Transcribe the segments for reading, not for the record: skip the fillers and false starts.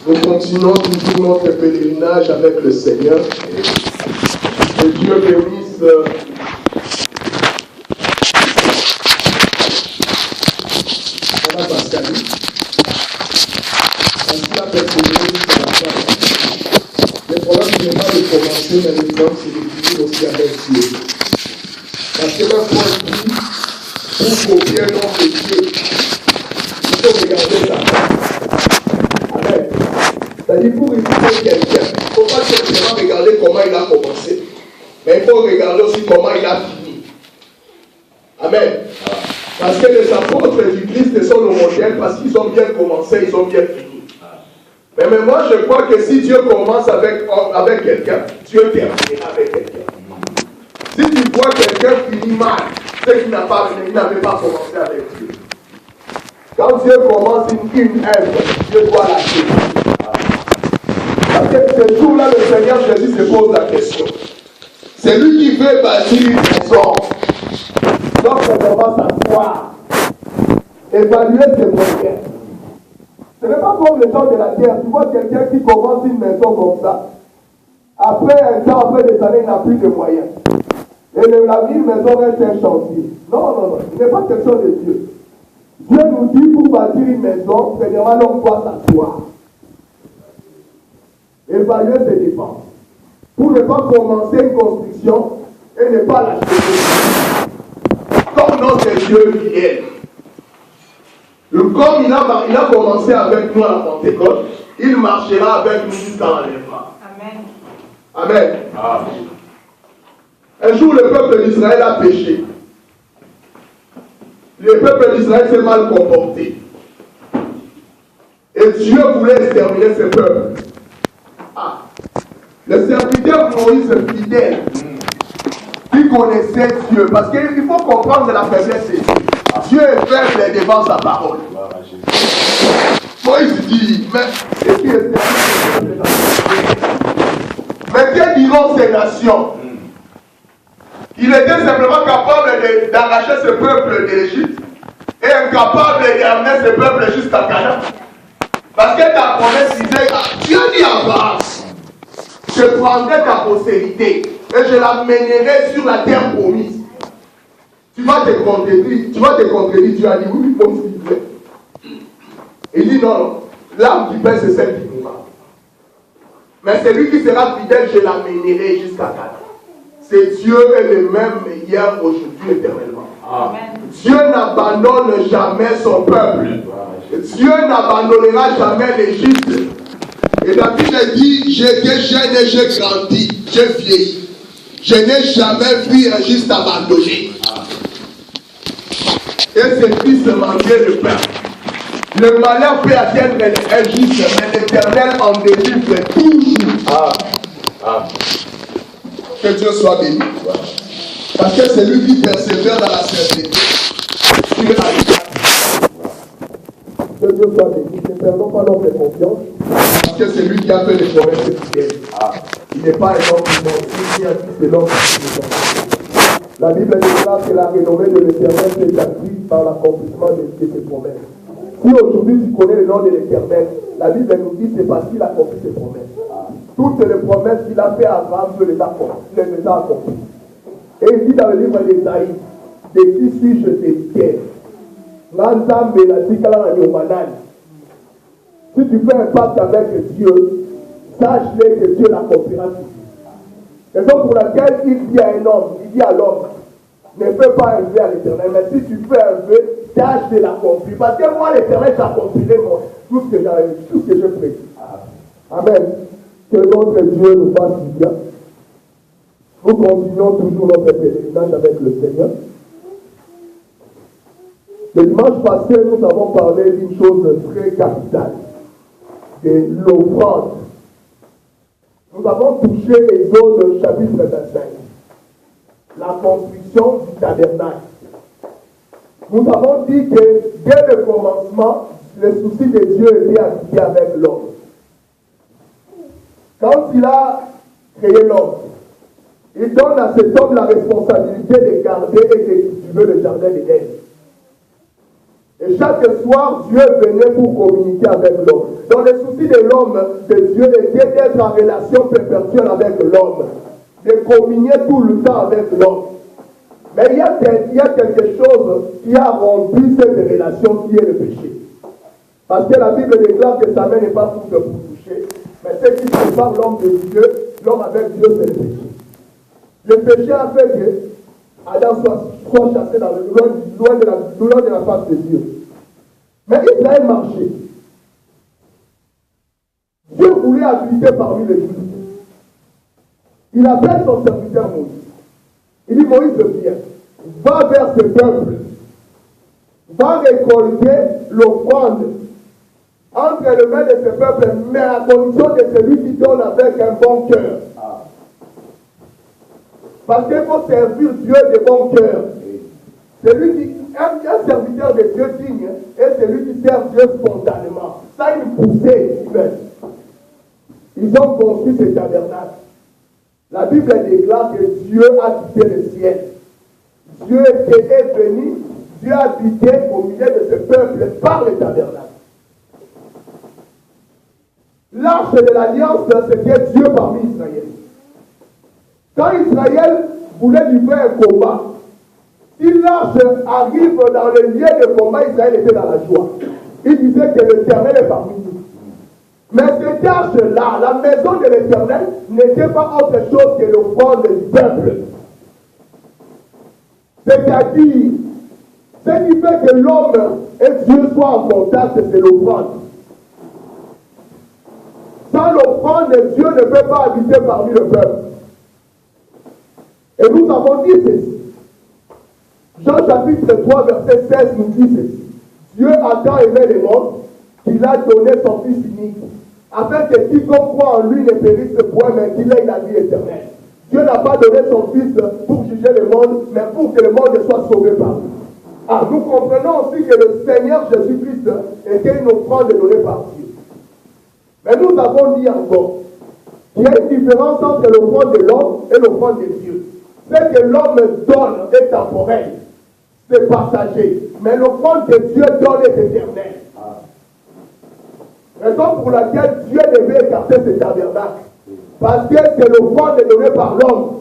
Nous continuons toujours notre pèlerinage avec le Seigneur. Que Dieu bénisse Madame Pascaline. Ainsi la persévérance de la femme. Le problème n'est pas de commencer, mais le problème c'est de finir aussi avec Dieu. Parce que même Paul dit, pour copier le nom de Dieu, il faut regarder sa face. Amen. C'est-à-dire pour imiter quelqu'un, il ne faut pas simplement regarder comment il a commencé, mais il faut regarder aussi comment il a fini. Amen. Parce que les apôtres du Christ sont le modèle parce qu'ils ont bien commencé, ils ont bien fini. Mais moi je crois que si Dieu commence avec quelqu'un, Dieu terminera avec quelqu'un. Si tu vois quelqu'un finit mal, c'est qu'il n'avait pas commencé avec Dieu. Quand Dieu commence une œuvre, Dieu doit la terminer. Parce que ce jour-là, le Seigneur Jésus se pose la question. C'est lui qui veut bâtir une maison. Donc, on commence à voir, évaluer ses moyens. Ce n'est pas comme les gens de la terre. Tu vois quelqu'un qui commence une maison comme ça. Après un temps, après des années, il n'a plus de moyens. Et la ville maison reste un chantier. Non. Il n'est pas question de Dieu. Dieu nous dit pour bâtir une maison, premièrement, l'homme doit s'asseoir. Évaluer ses dépenses. Pour ne pas commencer une construction et ne pas l'achever. Comme notre Dieu fidèle. Comme il a commencé avec nous à la Pentecôte, il marchera avec nous jusqu'à l'enlèvement. Amen. Amen. Un jour, le peuple d'Israël a péché. Le peuple d'Israël s'est mal comporté. Et Dieu voulait exterminer ce peuple. Le serviteur Moïse fidèle, qui connaissait Dieu, parce qu'il faut comprendre la faiblesse de Dieu. Dieu est faible devant sa parole. Moïse dit, mais que diront ces nations? Il était simplement capable d'arracher ce peuple de l'Égypte et incapable d'amener ce peuple jusqu'à Canaan. Parce que ta promesse disait, Dieu dit à Abraham, je prendrai ta postérité et je l'amènerai sur la terre promise. Tu vas te contredire, Dieu a dit oui, comme s'il plaît. Il dit non, l'âme qui paie, c'est celle qui mourra. Mais celui qui sera fidèle, je l'amènerai jusqu'à Canaan. C'est Dieu est le même hier, aujourd'hui, éternellement. Amen. Dieu n'abandonne jamais son peuple. Dieu n'abandonnera jamais l'Égypte. Et David a dit, j'étais jeune et j'ai grandi, j'ai vieilli. Je n'ai jamais vu un juste abandonné. Et ses fils mangeaient le pain. Le malheur peut atteindre un juste, mais l'Éternel en délivre toujours. Que Dieu soit béni. Parce que c'est lui qui persévère dans la sainteté. Que Dieu soit béni. Ne perdons pas notre confiance. Parce que c'est lui qui a fait les promesses fidèles. Il n'est pas un homme qui ment. Il est un fils de l'homme qui ment. La Bible déclare que la renommée de l'Éternel s'est acquise par l'accomplissement de ses promesses. Si aujourd'hui tu connais le nom de l'Éternel, la Bible nous dit c'est parce qu'il a accompli ses promesses. Toutes les promesses qu'il a fait à Abraham, Dieu les a accomplies. Et il dit dans le livre d'Ésaïe, de qui suis-je héritier? Si tu fais un pacte avec Dieu, sache-le que Dieu l'accomplira toujours. Raison pour laquelle il dit à un homme, il dit à l'homme, ne fais pas un vœu à l'Éternel, mais si tu fais un vœu, tâche de l'accomplir. Parce que moi, l'Éternel, j'accomplirai tout ce que je prie. Amen. Que notre Dieu nous fasse du bien. Nous continuons toujours notre pèlerinage avec le Seigneur. Le dimanche passé, nous avons parlé d'une chose très capitale, de l'offrande. Nous avons touché Exode chapitre 25, la construction du tabernacle. Nous avons dit que dès le commencement, le souci de Dieu était associé avec l'homme. Quand il a créé l'homme, il donne à cet homme la responsabilité de garder et de cultiver le jardin d'Éden. Et chaque soir, Dieu venait pour communiquer avec l'homme. Donc le souci de l'homme, de Dieu, était d'être en relation perpétuelle avec l'homme. De communier tout le temps avec l'homme. Mais il y a quelque chose qui a rompu cette relation qui est le péché. Parce que la Bible déclare que sa main n'est pas forte pour toucher. Mais ce qui sépare l'homme de Dieu, l'homme avec Dieu, c'est le péché. Le péché a fait que Adam soit chassé loin de la face de Dieu. Mais Israël marchait. Dieu voulait habiter parmi les Juifs. Il appelle son serviteur Moïse. Il dit, Moïse, viens, va vers ce peuple, va récolter l'offrande entre les mains de ce peuple, mais à condition de celui qui donne avec un bon cœur. Parce qu'il faut servir Dieu de bon cœur. Un serviteur de Dieu digne est celui qui sert Dieu spontanément. Ça, une poussée humaine. Ils ont construit ce tabernacle. La Bible déclare que Dieu a quitté le ciel. Dieu est venu, Dieu a habité au milieu de ce peuple par le tabernacle. L'arche de l'alliance, c'était Dieu parmi Israël. Quand Israël voulait livrer un combat, si l'arche arrive dans le lieu de combat, Israël était dans la joie. Il disait que l'Éternel est parmi nous. Mais cette arche-là, la maison de l'Éternel, n'était pas autre chose que l'offrande du peuple. C'est-à-dire, ce qui fait que l'homme et Dieu soient en contact, c'est l'offrande. Sans l'offrande, Dieu ne peut pas habiter parmi le peuple. Et nous avons dit ceci. Jean chapitre 3, verset 16 nous dit ceci. Dieu a tant aimé le monde qu'il a donné son Fils unique, afin que quiconque croit en lui ne périsse point, mais qu'il ait la vie éternelle. Dieu n'a pas donné son Fils pour juger le monde, mais pour que le monde soit sauvé par lui. Ah, nous comprenons aussi que le Seigneur Jésus-Christ était une offrande donnée par Dieu. Mais nous avons dit encore qu'il y a une différence entre l'offrande de l'homme et l'offrande de Dieu. C'est que l'homme donne est temporel, c'est passager, mais l'offrande que Dieu donne est éternelle. Raison pour laquelle Dieu devait écarter ce tabernacle. Parce que c'est l'offrande donnée par l'homme.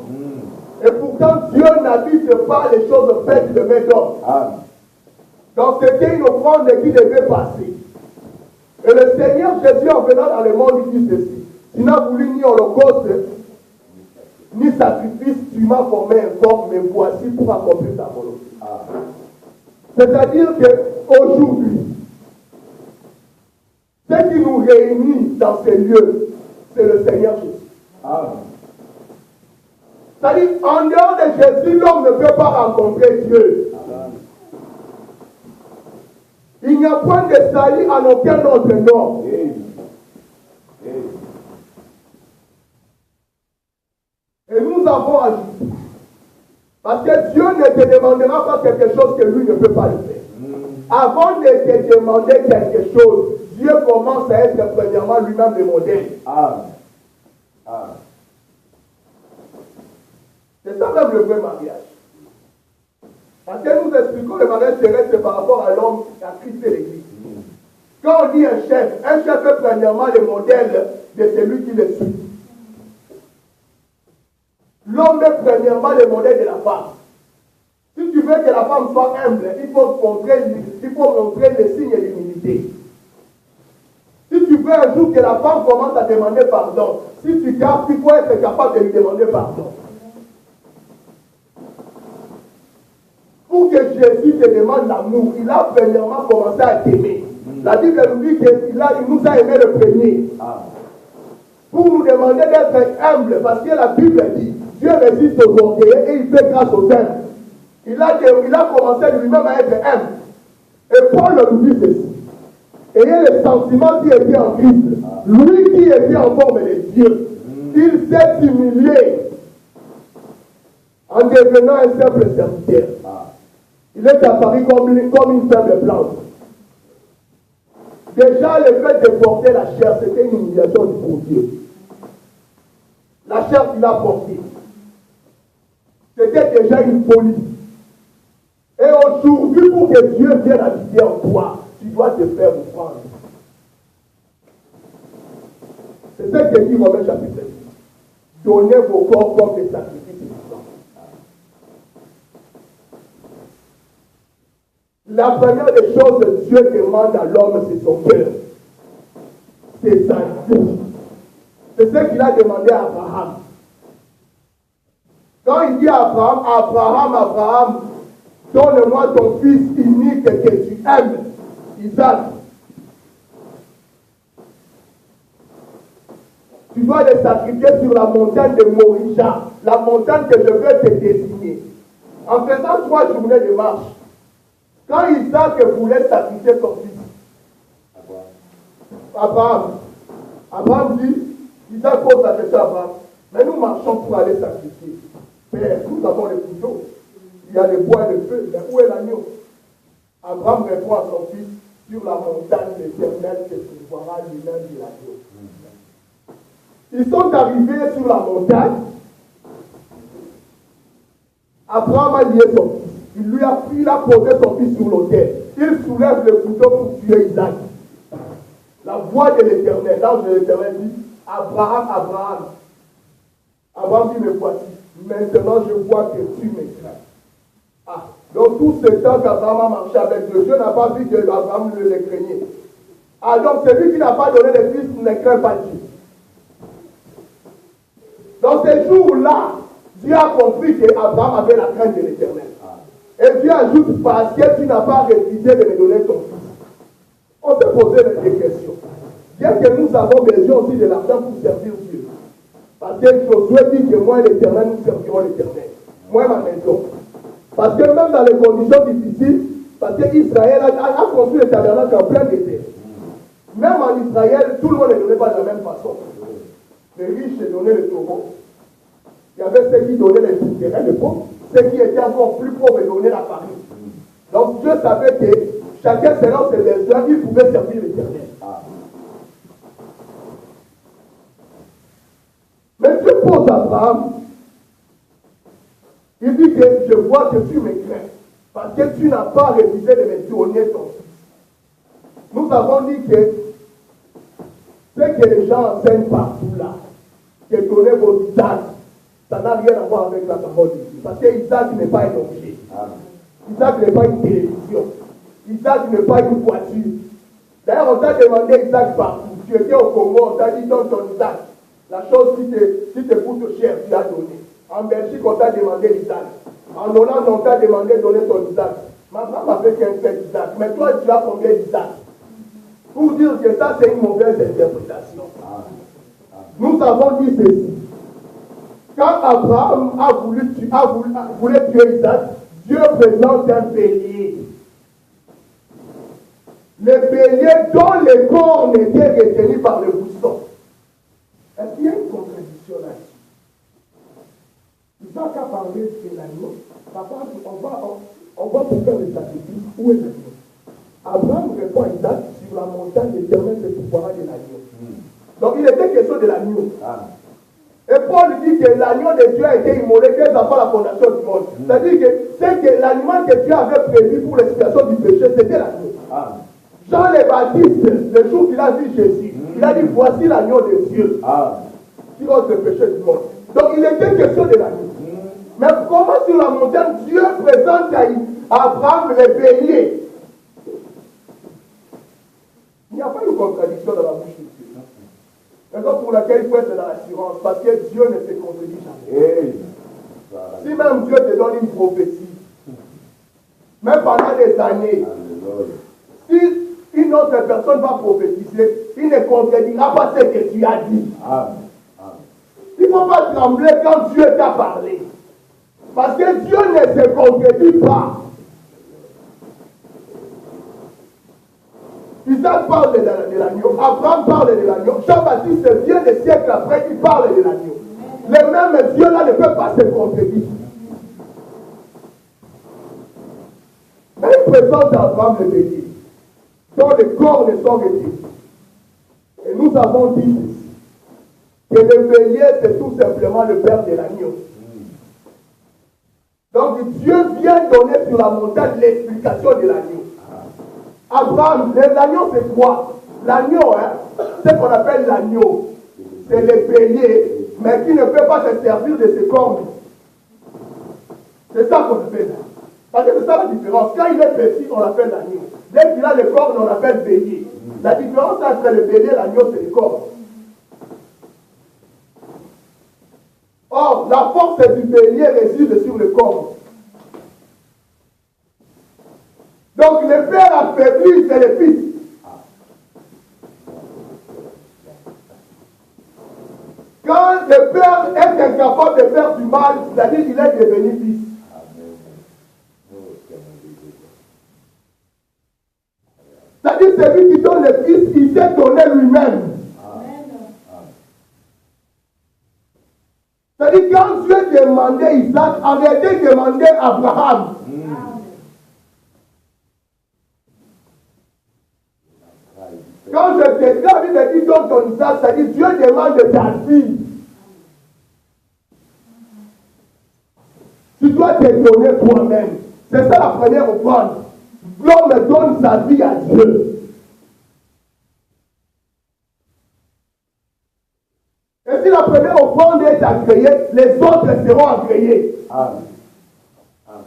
Et pourtant, Dieu n'habite pas les choses faites de main d'homme. Donc c'était une offrande qui devait passer. Et le Seigneur Jésus, en venant dans le monde, il dit ceci. Il n'a voulu ni holocauste, ni sacrifice, tu m'as formé un corps, mais voici pour accomplir ta volonté. C'est-à-dire qu'aujourd'hui, ce qui nous réunit dans ces lieux, c'est le Seigneur Jésus. C'est-à-dire, en dehors de Jésus, l'homme ne peut pas rencontrer Dieu. Il n'y a point de salut en aucun autre nom. Et nous avons ajouté. Parce que Dieu ne te demandera pas quelque chose que lui ne peut pas le faire. Avant de te demander quelque chose, Dieu commence à être premièrement lui-même le modèle. C'est ça même le vrai mariage. Parce que nous expliquons le mariage terrestre par rapport à l'homme, à Christ et l'Église. Quand on dit un chef est premièrement le modèle de celui qui le suit. L'homme est premièrement le modèle de la femme. Si tu veux que la femme soit humble, il faut montrer les signes d'humilité. Si tu veux un jour que la femme commence à demander pardon, si tu gardes, il faut être capable de lui demander pardon. Pour que Jésus te demande l'amour, il a premièrement commencé à t'aimer. La Bible nous dit qu'il nous a aimé le premier. Pour nous demander d'être humble, parce que la Bible dit, Dieu résiste aux orgueilleux et il fait grâce aux humbles. Il a commencé lui-même à être humble. Et Paul nous dit ceci. Ayez le sentiment qui était en Christ. Lui qui était en forme de Dieu, il s'est humilié en devenant un simple serviteur. Il est apparu comme une faible plante. Déjà, le fait de porter la chair, c'était une humiliation pour Dieu. La chair qu'il a portée, c'était déjà une folie. Et aujourd'hui, pour que Dieu vienne habiter en toi, tu dois te faire offrande. C'est ce que dit Romains chapitre 10. Donnez vos corps comme des sacrifices vivants. La première des choses que Dieu demande à l'homme, c'est son cœur. C'est sa vie. C'est ce qu'il a demandé à Abraham. Quand il dit à Abraham, Abraham, donne-moi ton fils unique que tu aimes, Isaac. Tu dois le sacrifier sur la montagne de Moria, la montagne que je veux te désigner. En faisant 3 journées de marche, quand Isaac voulait sacrifier son fils, Abraham dit, Isaac pose la question à Abraham, mais nous marchons pour aller sacrifier. Père, nous avons le couteau, il y a le bois et le feu, mais où est l'agneau? Abraham répond à son fils, sur la montagne éternelle que tu verras l'humain de l'agneau. Ils sont arrivés sur la montagne. Abraham a lié son fils. Il a posé son fils sur l'autel. Il soulève le couteau pour tuer Isaac. La voix de l'Éternel, l'ange de l'Éternel dit, Abraham, Abraham. Abraham dit, mais voici, maintenant je vois que tu me crains. Donc tout ce temps qu'Abraham a marché avec Dieu, Dieu n'a pas vu que Abraham le craignait. Donc celui qui n'a pas donné de fils ne craint pas Dieu. Dans ces jours-là, Dieu a compris qu'Abraham avait la crainte de l'Éternel. Et Dieu ajoute, parce que tu n'as pas refusé de me donner ton fils. On peut poser des questions. Bien que nous avons besoin aussi de l'argent pour servir Dieu. Parce que Josué dit que moi et l'Éternel, nous servirons l'Éternel. Moi et ma maison. Parce que même dans les conditions difficiles, parce qu'Israël a construit le tabernacle en plein été. Même en Israël, tout le monde ne donnait pas de la même façon. Les riches donnaient le taureau. Il y avait ceux qui donnaient les terrains de pauvres. Ceux qui étaient encore plus pauvres donnaient la farine. Donc Dieu savait que chacun selon ses besoins, il pouvait servir l'Éternel. Mais Dieu pose à Abraham. Il dit que je vois que tu me crains. Parce que tu n'as pas refusé de me donner ton fils. Nous avons dit que ce que les gens enseignent partout là, que donner vos Isaac, ça n'a rien à voir avec la parole de Dieu. Parce que Isaac n'est pas un objet. Isaac n'est pas une télévision. Isaac n'est pas une voiture. D'ailleurs, on t'a demandé Isaac partout. Tu étais au Congo, on t'a dit donne ton Isaac. La chose qui te coûte cher, tu as donné. En Belgique, on t'a demandé l'Isaac. En Hollande, on t'a demandé de donner ton Isaac. Ma femme avait qu'un seul Isaac. Mais toi, tu as combien d'Isaac? Pour dire que ça, c'est une mauvaise interprétation. Nous avons dit ceci. Quand Abraham voulait tuer Isaac, Dieu présente un bélier. Le bélier dont les cornes étaient retenus par le buisson. Est-ce qu'il y a une contradiction là-dessus? Isaac a parlé de l'agneau. Papa, on va pour faire le sacrifice. Où est l'agneau? Abraham répond à Isaac, sur la montagne éternelle que tu pourras de l'agneau. Donc il était question de l'agneau. Et Paul dit que l'agneau de Dieu a été immolé dès avant la fondation du monde. C'est-à-dire que c'est que l'animal que Dieu avait prévu pour l'expiation du péché, c'était l'agneau. Jean le Baptiste, le jour qu'il a vu Jésus, il a dit, voici l'agneau de Dieu qui ôte le péché du monde. Donc il était question de l'agneau. Mais comment sur la montagne, Dieu présente à Abraham le bélier? Il n'y a pas une contradiction dans la bouche de Dieu. Raison pour laquelle il faut être dans l'assurance, parce que Dieu ne se contredit jamais. Si même Dieu te donne une prophétie, même pendant des années, si une autre personne va prophétiser, il ne contredira pas ce que tu as dit. Il ne faut pas trembler quand Dieu t'a parlé. Parce que Dieu ne se contredit pas. Isaac parle de l'agneau, Abraham parle de l'agneau, Jean-Baptiste vient des siècles après, il parle de l'agneau. Le même Dieu là ne peut pas se contredire. Mais il présente à Abraham le bélier, dont les cornes sont retirées. Et nous avons dit que le bélier, c'est tout simplement le père de l'agneau. Donc Donc Dieu vient donner sur la montagne l'explication de l'agneau. Abraham, l'agneau c'est quoi? L'agneau, c'est ce qu'on appelle l'agneau. C'est le bélier, mais qui ne peut pas se servir de ses cornes. C'est ça qu'on appelle là. Parce que c'est ça la différence. Quand il est petit, on l'appelle l'agneau. Dès qu'il a les cornes, on l'appelle bélier. La différence entre le bélier et l'agneau, c'est les cornes. Or, la force du bélier réside sur le corps. Donc, le père affaibli, c'est le fils. Quand le père est incapable de faire du mal, c'est-à-dire qu'il est devenu fils. C'est-à-dire celui qui donne le fils, il s'est donné lui-même. C'est-à-dire quand Dieu demandait Isaac, en réalité il demandait Abraham. Quand je te dis, la Bible dit donne ton Isaac, c'est-à-dire Dieu demande de ta fille. Tu dois te donner toi-même. C'est ça la première offrande. L'homme donne sa vie à Dieu. Et si la première offrande est agréée, les autres seront agréés. Amen. Amen.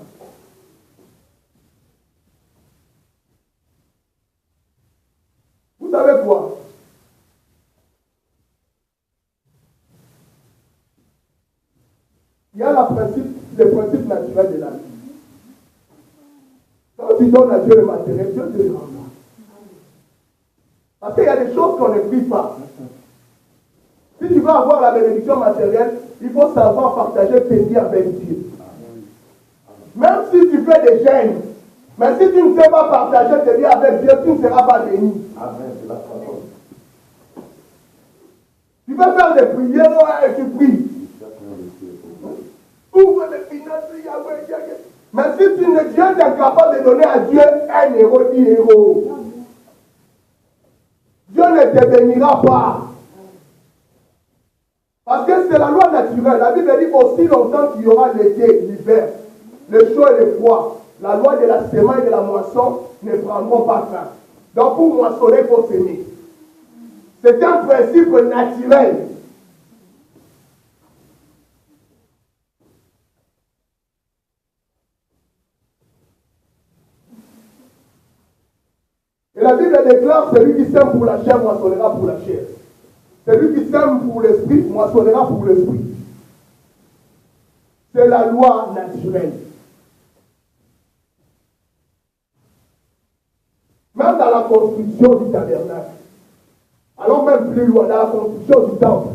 Vous savez quoi? Il y a le principe naturel de la vie. Quand tu donnes à Dieu le matériel, Dieu te le rendra. Parce qu'il y a des choses qu'on ne prie pas. Si tu veux avoir la bénédiction matérielle, il faut savoir partager tes vies avec Dieu. Même si tu fais des gênes, mais si tu ne sais pas partager tes vies avec Dieu, tu ne seras pas béni. Tu vas faire des prières et tu pries. Ouvre les finances, mais si tu ne es incapable de donner à Dieu 1 euro, 10 euros, Dieu ne te bénira pas. Parce que c'est la loi naturelle. La Bible dit aussi longtemps qu'il y aura l'été, l'hiver, le chaud et le froid. La loi de la semaine et de la moisson ne prendront pas fin. Donc pour moissonner, il faut s'aimer. C'est un principe naturel. Et la Bible déclare, celui qui sème pour la chair moissonnera pour la chair. Celui qui sème pour l'esprit moissonnera pour l'esprit. C'est la loi naturelle. Même dans la construction du tabernacle, allons même plus loin, dans la construction du temple,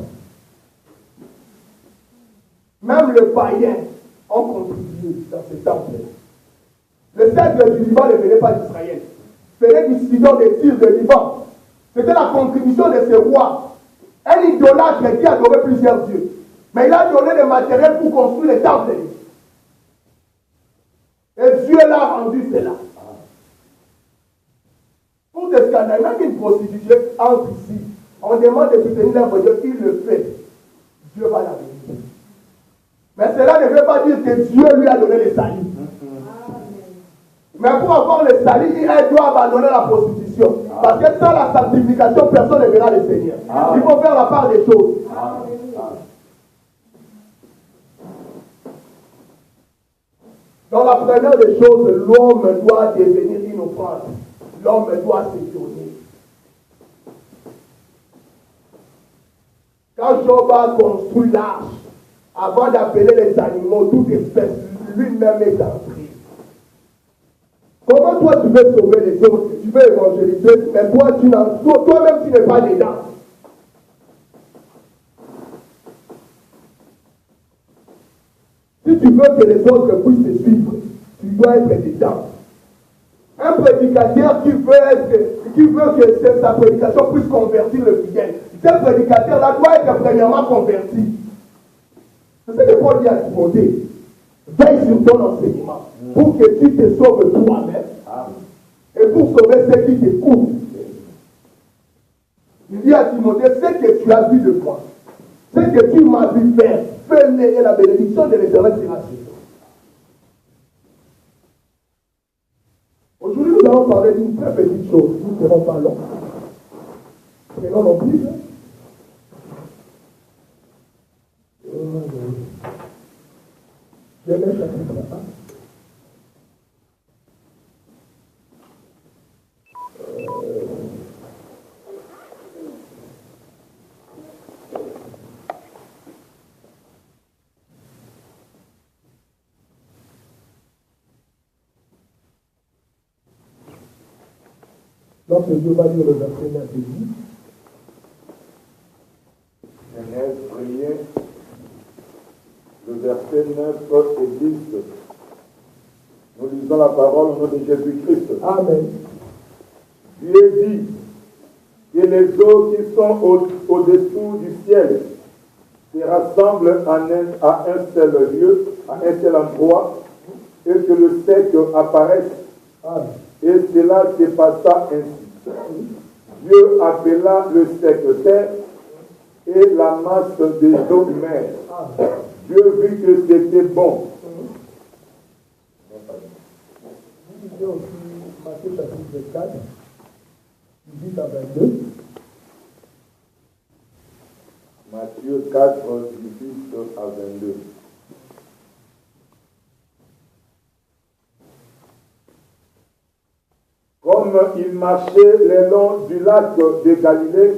même les païens ont contribué dans ce temple. Le cèdre du Liban ne venait pas d'Israël, venait du Sidon des Tyr de Liban. C'était la contribution de ce roi. Un idolâtre qui adorait plusieurs dieux. Mais il a donné le matériel pour construire le temple. Et Dieu l'a rendu cela. Pour te scandaliser, même une prostituée entre ici, on demande de soutenir l'œuvre de Dieu, il le fait. Dieu va la bénir. Mais cela ne veut pas dire que Dieu lui a donné le salut. Mais pour avoir le salut, il doit abandonner la prostitution. Parce que sans la sanctification, personne ne verra le Seigneur. Il faut faire la part des choses. Dans la première des choses, l'homme doit devenir une offrande. L'homme doit se donner. Quand Job a construit l'arche, avant d'appeler les animaux, toute espèce, lui-même est entré. Comment toi tu veux sauver les autres, tu veux évangéliser, mais toi-même tu n'es pas dedans. Si tu veux que les autres puissent te suivre, tu dois être dedans. Un prédicateur qui veut que sa prédication puisse convertir le fidèle, ce prédicateur-là doit être premièrement converti. C'est ce que Paul dit à Timothée. Veille sur ton enseignement pour que tu te sauves toi-même et pour sauver ceux qui t'écoutent. Il dit à Timothée, ce que tu as vu de moi, ce que tu m'as vu faire, fais-le et la bénédiction de l'Éternel sera sur toi. allons parler d'une très petite chose. Nous ne serons pas longs. Prenons nos Bibles. Genèse chapitre 1. Donc, Dieu va lire le verset 9 et 10. Genèse 1, le verset 9 et 10. Nous lisons la parole au nom de Jésus-Christ. Amen. Dieu dit que les eaux qui sont au-dessous du ciel se rassemblent à un seul lieu, à un seul endroit, et que le sec apparaisse. Amen. Et cela se passa ainsi. Dieu appela le sec terre et la masse des eaux mer. Dieu vit que c'était bon. Vous lisez aussi Matthieu chapitre 4, 18 à 22. Matthieu 4, 18 à 22. Comme il marchait le long du lac de Galilée,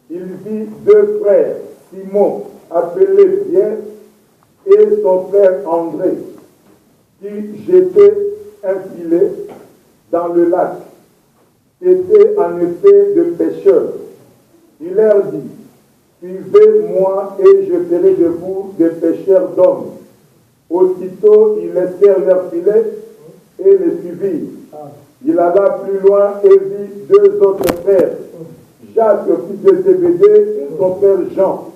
il vit deux frères, Simon, appelé Pierre, et son frère André, qui jetaient un filet dans le lac. C'étaient en effet de pêcheurs. Il leur dit, suivez-moi et je ferai de vous des pêcheurs d'hommes. Aussitôt, ils laissèrent leur filet et les suivirent. Il alla plus loin et vit deux autres frères, Jacques, fils de Zébédée, son frère Jean,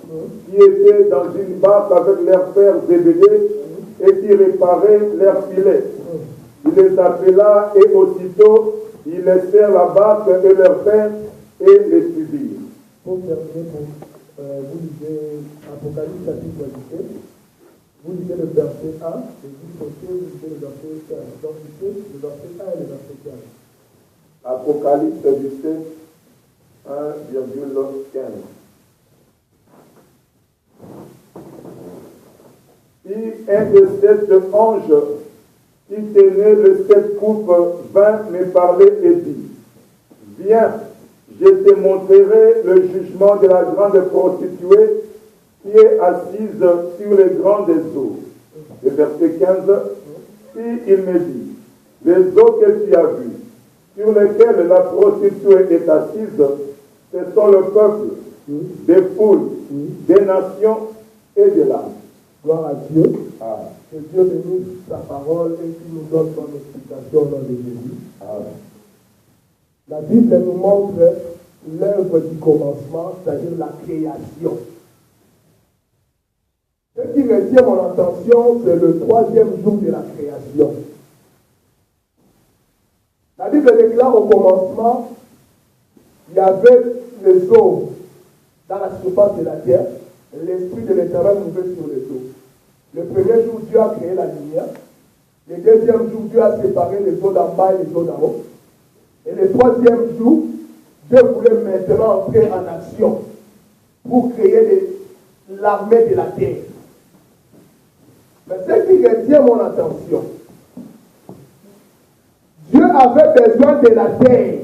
qui étaient dans une barque avec leur père Zébédée et qui réparaient leur filet. Il les appela et aussitôt, ils laissèrent la barque et leur père et les suivirent. Pour terminer, vous lisez Apocalypse chapitre 17. Vous lisez le verset 1, et vous lisez le verset 15. Donc, lisez le verset 1 et le verset 15. Apocalypse 17, 1,15. Puis un de sept anges qui tenait le sept coupes vint me parler et dit, viens, je te montrerai le jugement de la grande prostituée qui est assise sur les grandes eaux. Le verset 15, puis il me dit, les eaux que tu as vues, sur lesquelles la prostituée est assise, ce sont le peuple, des foules, des nations et de l'âme. Gloire à Dieu. Ah. Que Dieu bénisse sa parole et qu'il nous donne son explication au nom de Jésus. Ah. La Bible nous montre l'œuvre du commencement, c'est-à-dire la création. Ce qui retient mon attention, c'est le troisième jour de la création. La Bible déclare au commencement, il y avait les eaux dans la surface de la terre, l'Esprit de l'Éternel mouvait sur les eaux. Le premier jour, Dieu a créé la lumière. Le deuxième jour, Dieu a séparé les eaux d'en bas et les eaux d'en haut. Et le troisième jour, Dieu voulait maintenant entrer en action pour créer l'armée de la terre. Mais ce qui retient mon attention, Dieu avait besoin de la terre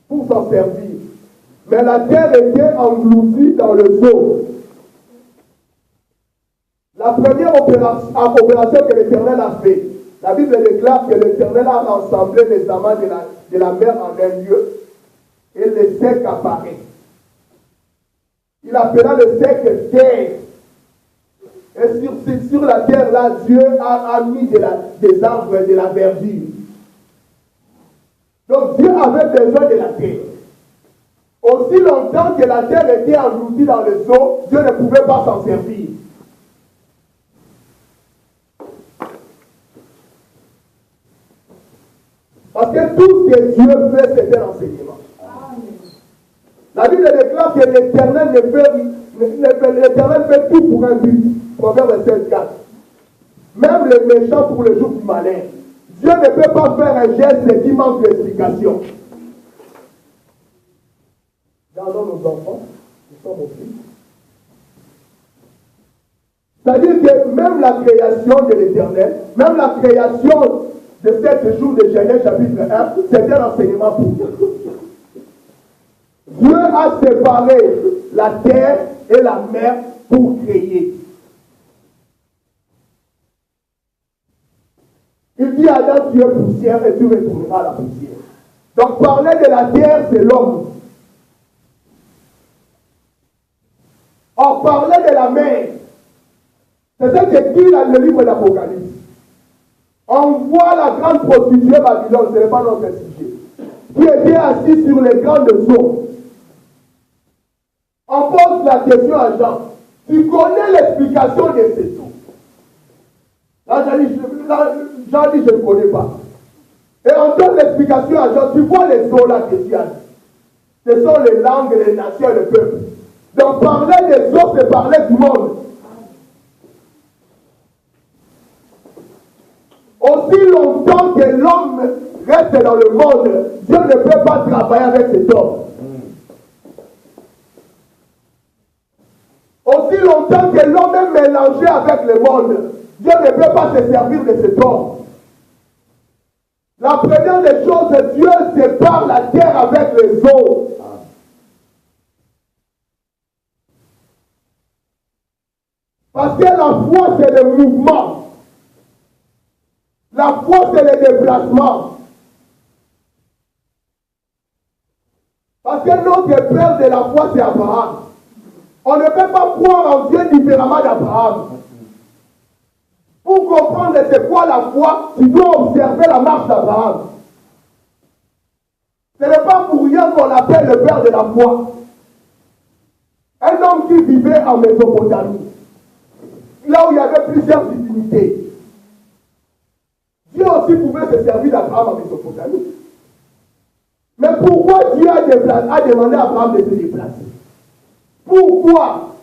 pour s'en servir. Mais la terre était engloutie dans le eau. La première opération que l'Éternel a fait, la Bible déclare que l'Éternel a rassemblé les amants de la mer en un lieu et le sec apparaît. Il appela le sec terre. Et sur la terre, là, Dieu a mis des arbres et de la verdure. Donc Dieu avait besoin de la terre. Aussi longtemps que la terre était engloutie dans le eaux, Dieu ne pouvait pas s'en servir. Parce que tout ce que Dieu fait, c'est un enseignement. La Bible déclare que l'Éternel fait tout pour un but. Proverbe 16, 4. Même les méchants pour le jour du malheur. Dieu ne peut pas faire un geste qui manque d'explication. Gardons nos enfants, nous sommes aussi. C'est-à-dire que même la création de l'Éternel, même la création de 7 jours de Genèse chapitre 1, c'est un enseignement pour nous. Dieu a séparé la terre et la mer pour créer. Il dit à Adam, tu es poussière et tu retourneras à la poussière. Donc parler de la terre, c'est l'homme. Or parler de la mer, c'est ce que dit dans le livre de l'Apocalypse. On voit la grande prostituée Babylone, ce n'est pas notre sujet, qui était assise sur les grandes eaux. On pose la question à Jean. Tu connais l'explication de ces eaux? Là, Jean dit, je ne connais pas. Et on donne l'explication à Jean. Tu vois les eaux là que tu as dit. Ce sont les langues, les nations et les peuples. Donc parler des eaux, c'est parler du monde. Aussi longtemps que l'homme reste dans le monde, Dieu ne peut pas travailler avec cet homme. Aussi longtemps que l'homme est mélangé avec le monde, Dieu ne peut pas se servir de cet homme. La première des choses, Dieu sépare la terre avec les eaux. Parce que la foi, c'est le mouvement. La foi, c'est le déplacement. Parce que notre père de la foi, c'est Abraham. On ne peut pas croire en Dieu différemment d'Abraham. Pour comprendre c'est quoi la foi, tu dois observer la marche d'Abraham. Ce n'est pas pour rien qu'on l'appelle le père de la foi. Un homme qui vivait en Mésopotamie, là où il y avait plusieurs divinités. Dieu aussi pouvait se servir d'Abraham en Mésopotamie. Mais pourquoi Dieu a demandé à Abraham de se déplacer? Pourquoi?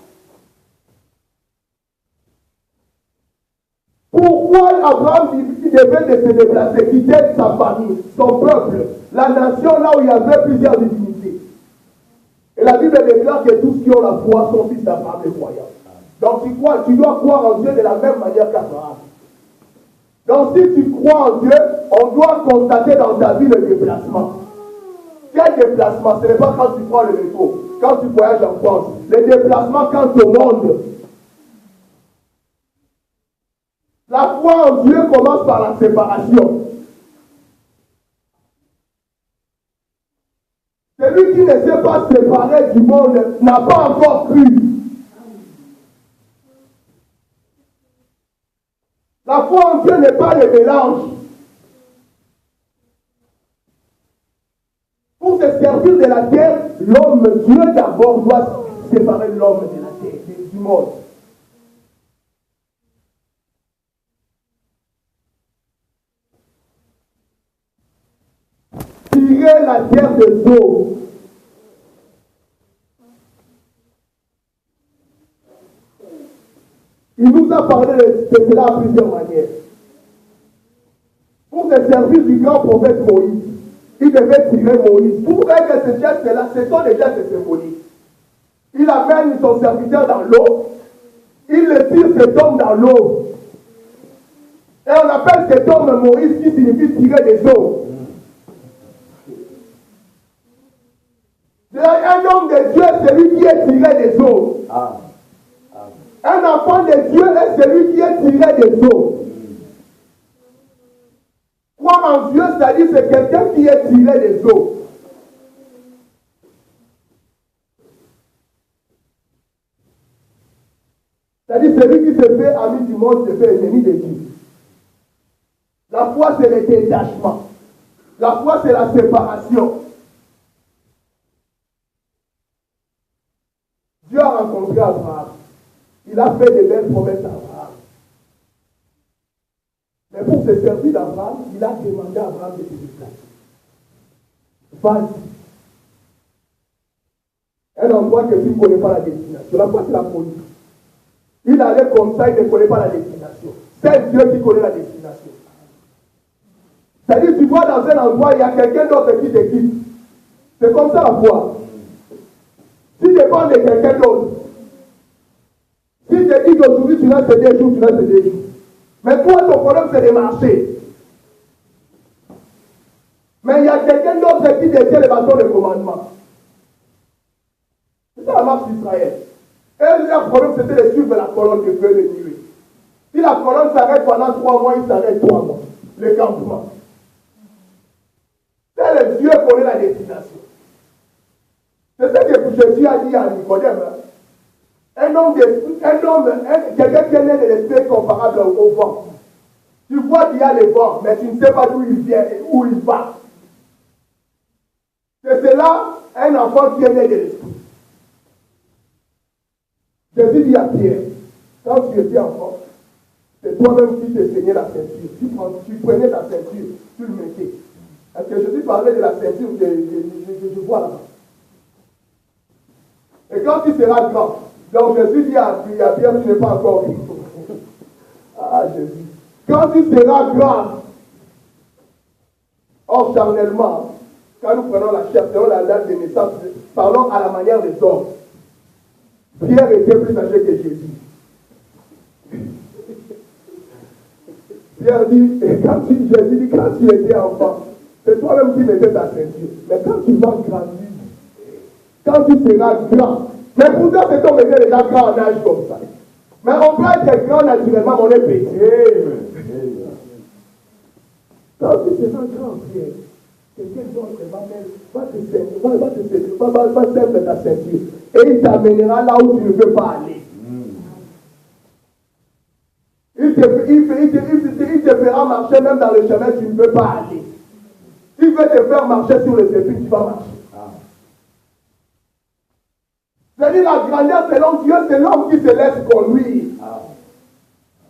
Pourquoi Abraham devait se déplacer, quitter sa famille, son peuple, la nation là où il y avait plusieurs divinités? Et la Bible déclare que tous qui ont la foi sont fils d'Abraham et croyants. Donc tu dois croire en Dieu de la même manière qu'Abraham. Donc si tu crois en Dieu, on doit constater dans ta vie le déplacement. Quel déplacement? Ce n'est pas quand tu prends le métro, quand tu voyages en France. Le déplacement quand au monde. La foi en Dieu commence par la séparation. Celui qui ne s'est pas séparé du monde n'a pas encore cru. La foi en Dieu n'est pas le mélange. Pour se servir de la terre, l'homme, Dieu d'abord doit séparer l'homme de la terre, du monde. Tirer la terre des eaux. Il nous a parlé de cela à plusieurs manières. Pour se servir du grand prophète Moïse, il devait tirer Moïse. Pour que ce geste-là, ce sont des gestes symboliques. Il amène son serviteur dans l'eau, il le tire cet homme dans l'eau. Et on appelle cet homme Moïse qui signifie tirer des eaux. Un homme de Dieu, c'est celui qui est tiré des eaux. Un enfant de Dieu est celui qui est tiré des eaux. Croire en Dieu, c'est-à-dire c'est quelqu'un qui est tiré des eaux. C'est-à-dire celui qui se fait ami du monde se fait ennemi de Dieu. La foi, c'est le détachement. La foi, c'est la séparation. Dieu a rencontré Abraham. Il a fait de belles promesses à Abraham. Mais pour se servir d'Abraham, il a demandé à Abraham de se déplacer. Vas-y. Un endroit que tu ne connais pas la destination. La foi, c'est la folie. Il allait comme ça, il ne connaît pas la destination. C'est Dieu qui connaît la destination. C'est-à-dire, tu vois dans un endroit, il y a quelqu'un d'autre qui t'équipe. C'est comme ça la foi. Si tu dépends de quelqu'un d'autre, si tu te dis qu'aujourd'hui tu restes des jours, tu restes des jours. Mais toi, ton problème, c'est de marcher. Mais il y a quelqu'un d'autre qui détient les bâtons de commandement. C'est ça la marche d'Israël. Et leur problème, c'était de suivre la colonne de feu de nuit. Si la colonne s'arrête pendant 3 mois, il s'arrête 3 mois. Le campement. C'est le Dieu qui connaît la destination. C'est ce que Jésus a dit à Nicodème. Quelqu'un qui est né de l'esprit comparable au vent. Tu vois qu'il y a le vent, mais tu ne sais pas d'où il vient et où il va. C'est cela, un enfant qui est né de l'esprit. Jésus dit à Pierre, quand tu étais enfant, c'est toi-même qui t'es saigné la ceinture. Tu prenais ta ceinture, tu le mettais. Est-ce que Jésus parlait de la ceinture que je vois là-bas? Et quand tu seras grand, donc Jésus dit à Pierre, tu n'es pas encore riche. Ah Jésus. Quand tu seras grand, or charnellement, quand nous prenons la chair, selon la date de naissance, parlons à la manière des hommes. Pierre était plus âgé que Jésus. Pierre dit, Jésus dit, quand tu étais enfant, c'est toi-même qui mettais ta ceinture. Mais quand tu vas grandir, quand tu seras grand, mais pourtant cet homme était déjà grand en âge comme ça. Mais on peut être grand naturellement, mais on est petit. Quand tu seras grand, Pierre, quelqu'un d'autre va serrer ta ceinture et il t'amènera là où tu ne peux pas aller. Il te fera marcher même dans le chemin, tu ne peux pas aller. Il veut te faire marcher sur les épines, tu vas marcher. C'est-à-dire la grandeur selon Dieu, c'est l'homme qui se laisse conduire.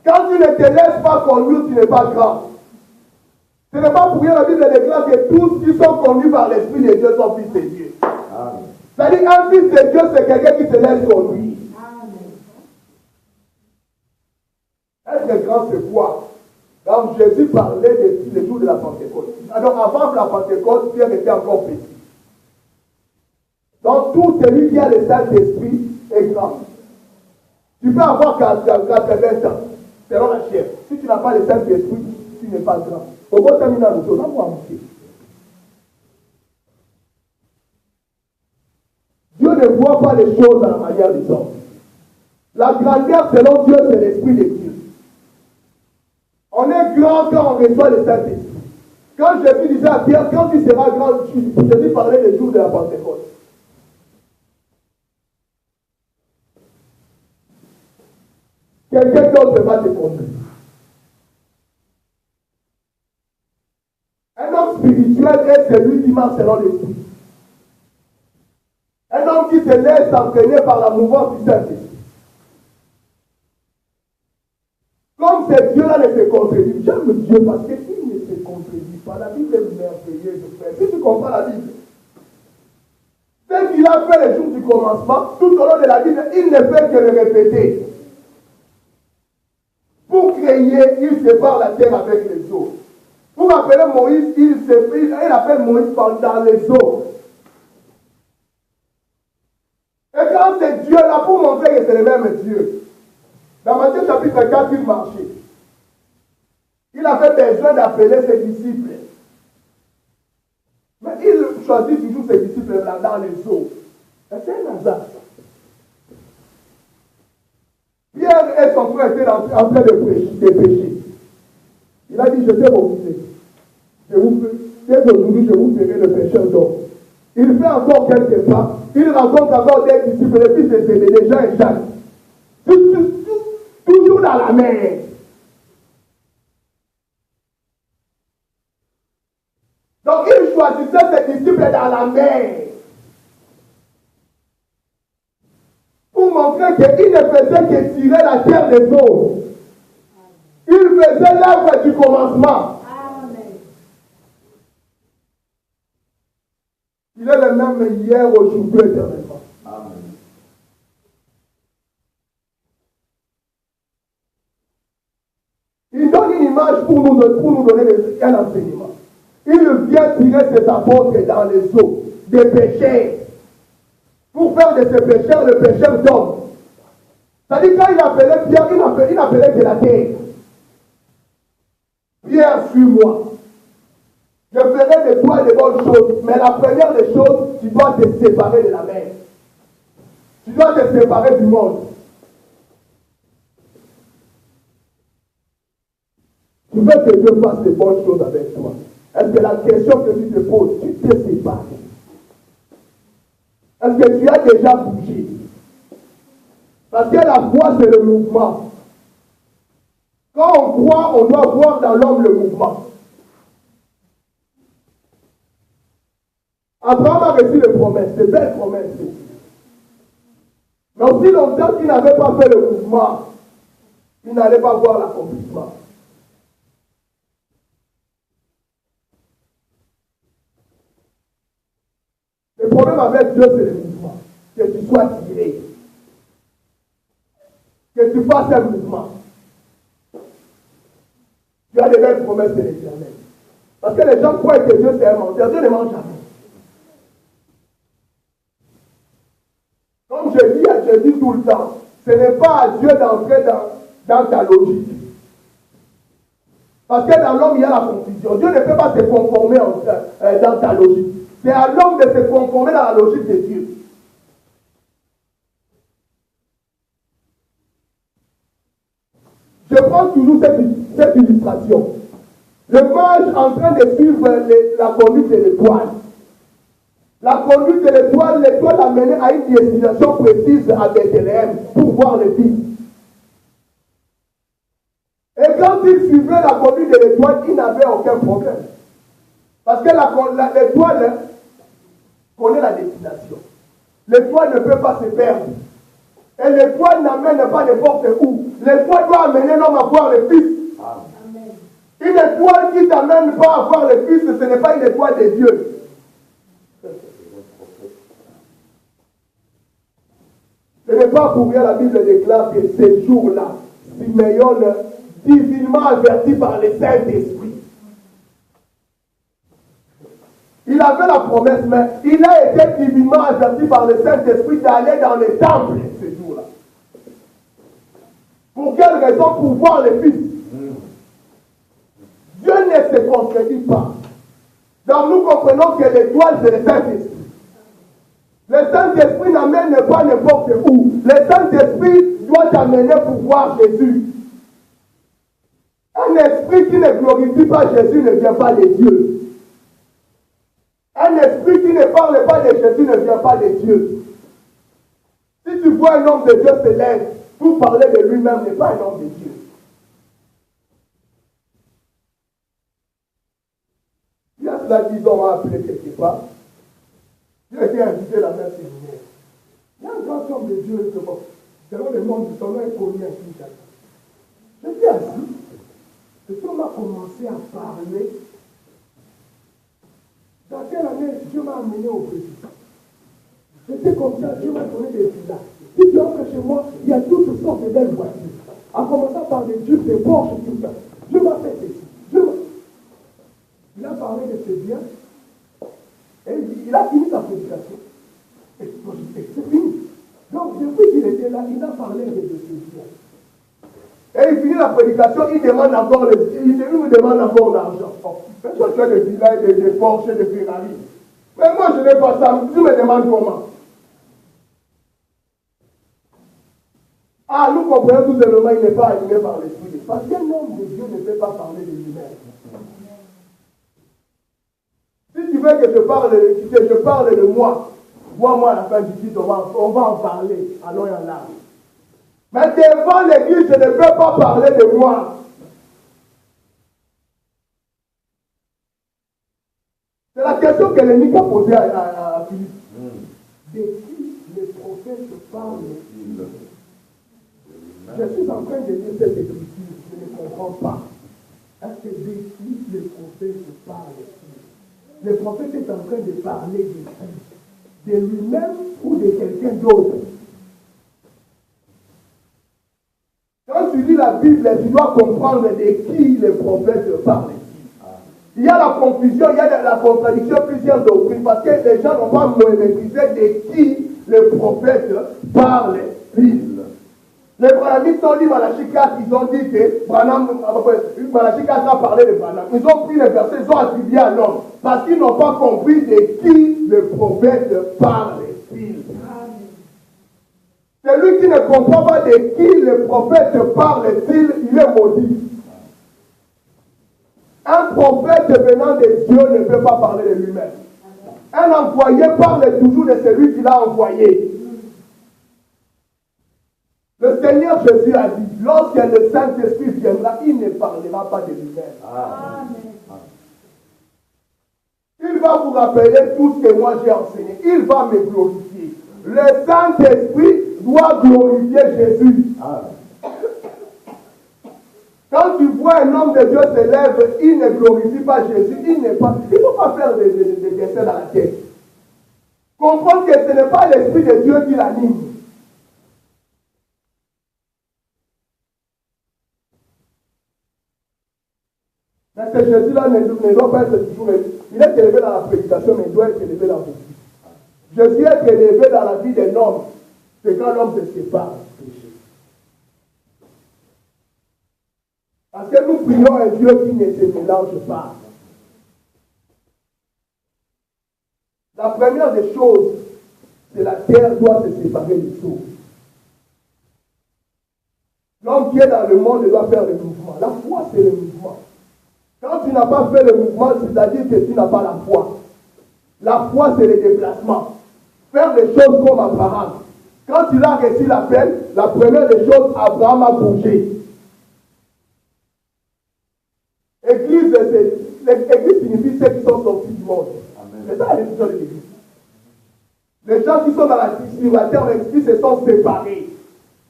Quand tu ne te laisses pas conduire, tu n'es pas grand. Ce n'est pas pour rien la Bible déclare que tous qui sont conduits par l'Esprit de Dieu sont fils de Dieu. C'est-à-dire un fils de Dieu, c'est quelqu'un qui se laisse conduire. Être grand, c'est quoi? Donc Jésus parlait des jours de la Pentecôte. Alors avant la Pentecôte, Pierre était encore petit. Donc tout celui qui a le Saint-Esprit est grand. Tu peux avoir 80 ans, selon la chair. Si tu n'as pas le Saint-Esprit, tu n'es pas grand. Au bout de terminer nous on va marcher. Dieu ne voit pas les choses à la manière des hommes. La grandeur selon Dieu, c'est l'Esprit de Dieu. On est grand quand on reçoit le Saint-Esprit. Quand Jésus disait à Pierre, quand tu seras grand, Jésus parlait des jours de la Pentecôte. Quelqu'un d'autre va te conduire. Un homme spirituel est celui qui marche selon l'Esprit. Un homme qui se laisse entraîner par la mouvance du Saint-Esprit. Comme ces dieux-là ne se contredisent, j'aime Dieu parce qu'il ne se contredit pas. La Bible est merveilleuse, frère. Si tu comprends la Bible, ce qu'il a fait les jours du commencement, tout au long de la Bible, il ne fait que le répéter. Pour créer, il sépare la terre avec les eaux. Pour appeler Moïse, il appelle Moïse dans les eaux. Et quand c'est Dieu là, pour montrer que c'est le même Dieu, dans Matthieu chapitre 4, il marchait. Il avait besoin d'appeler ses disciples. Mais il choisit toujours ses disciples là dans les eaux. C'est un hasard. Pierre et son frère étaient en train de pécher. Il a dit, je vais vous guider. Dès aujourd'hui, je vous ferai le pécheur d'homme. Il fait encore quelques pas. Il rencontre encore des disciples, les fils de Zébédée, Jean et Jacques. Toujours dans la mer. Donc il choisissait ses disciples dans la mer. Pour montrer qu'il ne faisait que tirer la terre des eaux. Il faisait l'œuvre du commencement. Amen. Il est le même hier, aujourd'hui, éternellement. Amen. Il donne une image pour nous donner un enseignement. il vient tirer ses apôtres dans les eaux, des pécheurs. Pour faire de ces pécheurs le pécheur d'homme. C'est-à-dire quand il appelait Pierre, il appelait de la terre. Pierre, suis-moi. Je ferai de toi de bonnes choses. Mais la première des choses, tu dois te séparer de la mer. Tu dois te séparer du monde. Tu veux que Dieu fasse de bonnes choses avec toi. Est-ce que la question que tu te poses, tu te sépares? Est-ce que tu as déjà bougé? Parce que la foi, c'est le mouvement. Quand on croit, on doit voir dans l'homme le mouvement. Abraham a reçu les promesses, de belles promesses. Mais aussi longtemps qu'il n'avait pas fait le mouvement, il n'allait pas voir l'accomplissement. Le problème avec Dieu, c'est le mouvement. Que tu sois tiré. Que tu fasses un mouvement. Tu as des belles promesses de l'Éternel. Parce que les gens croient que Dieu c'est un menteur. Dieu ne ment jamais. Comme je dis tout le temps, ce n'est pas à Dieu d'entrer dans ta logique. Parce que dans l'homme, il y a la confusion. Dieu ne peut pas se conformer dans ta logique. C'est à l'homme de se conformer dans la logique de Dieu. Je prends toujours cette illustration. Le mage en train de suivre la conduite de l'étoile. La conduite de l'étoile l'a mené à une destination précise à Bethléem pour voir le fils. Et quand il suivait la conduite de l'étoile, il n'avait aucun problème. Parce que l'étoile connaît la destination. L'étoile ne peut pas se perdre. Et l'étoile n'amène pas n'importe où. L'étoile doit amener l'homme à voir le Fils. Amen. Une étoile qui ne t'amène pas à voir le Fils, ce n'est pas une étoile de Dieu. Ce n'est pas pour rien la Bible déclare que ces jours-là, Simeon, divinement averti par le Saint-Esprit. Il avait la promesse, mais il a été divinement averti par le Saint-Esprit d'aller dans les temples ces jours-là. Pour quelle raison? Pour voir les fils. Dieu ne se contredit pas. Donc nous comprenons que l'étoile, c'est le Saint-Esprit. Le Saint-Esprit n'amène pas n'importe où. Le Saint-Esprit doit t'amener pour voir Jésus. Un esprit qui ne glorifie pas Jésus ne vient pas de Dieu. Un esprit qui ne parle pas de Jésus ne vient pas de Dieu. Si tu vois un homme de Dieu se lève pour parler de lui-même, n'est pas un homme de Dieu. Il y a cela qu'ils ont appelé quelque part. J'ai été invité la même séminaire. Il y a un grand homme de Dieu, selon le nom du son nom est connu à Kinshasa. J'étais assis. Cet homme a commencé à parler. Dans quelle année Dieu m'a amené au Brésil? J'étais comme ça, Dieu m'a donné des villas. Si tu entres chez moi, il y a toutes sortes de belles voitures. En commençant par des Dieu, des Porsche et tout ça. Dieu m'a fait ceci. Il a parlé de ses biens. Et il a fini sa prédication. Et c'est fini. Donc, depuis qu'il était là, il a parlé de ses biens. Et il finit la prédication, il me demande encore l'argent. Mais toi, tu as des villas, des Porsche, des Ferrari. Mais moi, je n'ai pas ça. Tu me demandes comment? Ah, nous comprenons tout simplement, il n'est pas animé par l'esprit. Parce qu'un homme de Dieu ne peut pas parler de lui-même. Si tu veux que je parle de moi, vois-moi à la fin du titre, on va en parler. Allons y en larmes. Mais devant l'église, je ne peux pas parler de moi. C'est la question que l'ennemi a posée à Philippe. De qui les prophètes parlent-ils? Je suis en train de lire cette écriture, je ne comprends pas. Est-ce que de qui les prophètes parlent-ils? Le prophète est en train de parler de qui? De lui-même ou de quelqu'un d'autre? Quand tu lis la Bible, tu dois comprendre de qui les prophètes parlent. Il y a la confusion, il y a la contradiction, plusieurs doctrines, parce que les gens n'ont pas maîtrisé de qui le prophète parle-t-il. Les Branhamites ont dit Malachie 4, ils ont dit que Malachie 4 a parlé de Branham. Ils ont pris les versets, ils ont attribué à l'homme, parce qu'ils n'ont pas compris de qui le prophète parle-t-il. Celui qui ne comprend pas de qui le prophète parle-t-il, il est maudit. Un prophète venant de Dieu ne peut pas parler de lui-même. Un envoyé parle toujours de celui qui l'a envoyé. Le Seigneur Jésus a dit, lorsque le Saint-Esprit viendra, il ne parlera pas de lui-même. Il va vous rappeler tout ce que moi j'ai enseigné. Il va me glorifier. Le Saint-Esprit doit glorifier Jésus. Quand tu vois un homme de Dieu se lève, il ne glorifie pas Jésus, il ne faut pas faire des dessins dans la tête. Comprendre que ce n'est pas l'Esprit de Dieu qui l'anime. Mais ce Jésus-là ne doit pas être toujours... Il est élevé dans la prédication, mais il doit être élevé dans la vie. Jésus est élevé dans la vie d'un homme. C'est quand l'homme se sépare du péché. Parce que nous prions un Dieu qui ne se mélange pas. La première des choses, c'est la terre doit se séparer du sol. L'homme qui est dans le monde doit faire le mouvement. La foi, c'est le mouvement. Quand tu n'as pas fait le mouvement, c'est-à-dire que tu n'as pas la foi. La foi, c'est le déplacement. Faire les choses comme Abraham. Quand il a reçu l'appel, la première des choses, Abraham a bougé. L'église signifie ceux qui sont sortis du monde. C'est ça la définition de l'église. Les gens qui sont sur la terre, ils se sont séparés.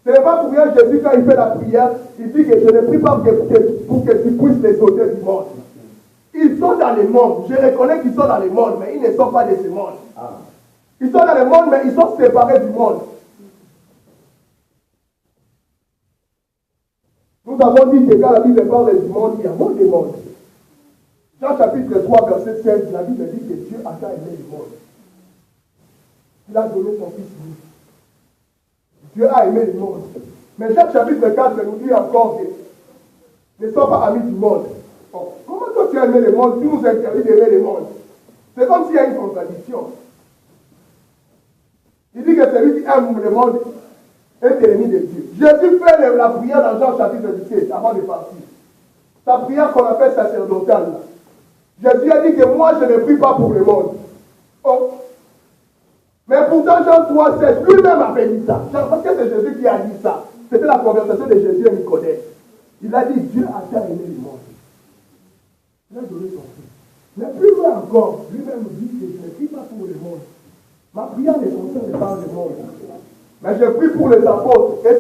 Ce n'est pas pour rien Jésus, quand il fait la prière, il dit que je ne prie pas pour que tu puisses les ôter du monde. Ils sont dans le monde. Je reconnais qu'ils sont dans le monde, mais ils ne sont pas de ce monde. Ils sont dans le monde, mais ils sont séparés du monde. Nous avons dit que quand la Bible parle du monde, il y a beaucoup de monde. Jean chapitre 3, verset 16, la Bible dit que Dieu a tant aimé le monde. Il a donné son Fils unique. Dieu a aimé le monde. Mais Jean chapitre 4 nous dit encore que ne sois pas amis du monde. Bon, comment toi tu as aimé le monde, tu nous interdis d'aimer le monde? C'est comme s'il y a une contradiction. Il dit que celui qui aime le monde est ennemi de Dieu. Jésus fait la prière dans Jean chapitre 17 avant de partir. Sa prière qu'on appelle sacerdotale. Jésus a dit que moi je ne prie pas pour le monde. Oh. Mais pourtant Jean 3, 16, lui-même avait dit ça. Parce que c'est Jésus qui a dit ça. C'était la conversation de Jésus et Nicodème. Il a dit Dieu a tant aimé le monde. Il a donné son fils. Mais plus loin encore, lui-même dit que je ne prie pas pour le monde. Ma prière ne concerne pas le monde. Mais je prie pour les apôtres. Et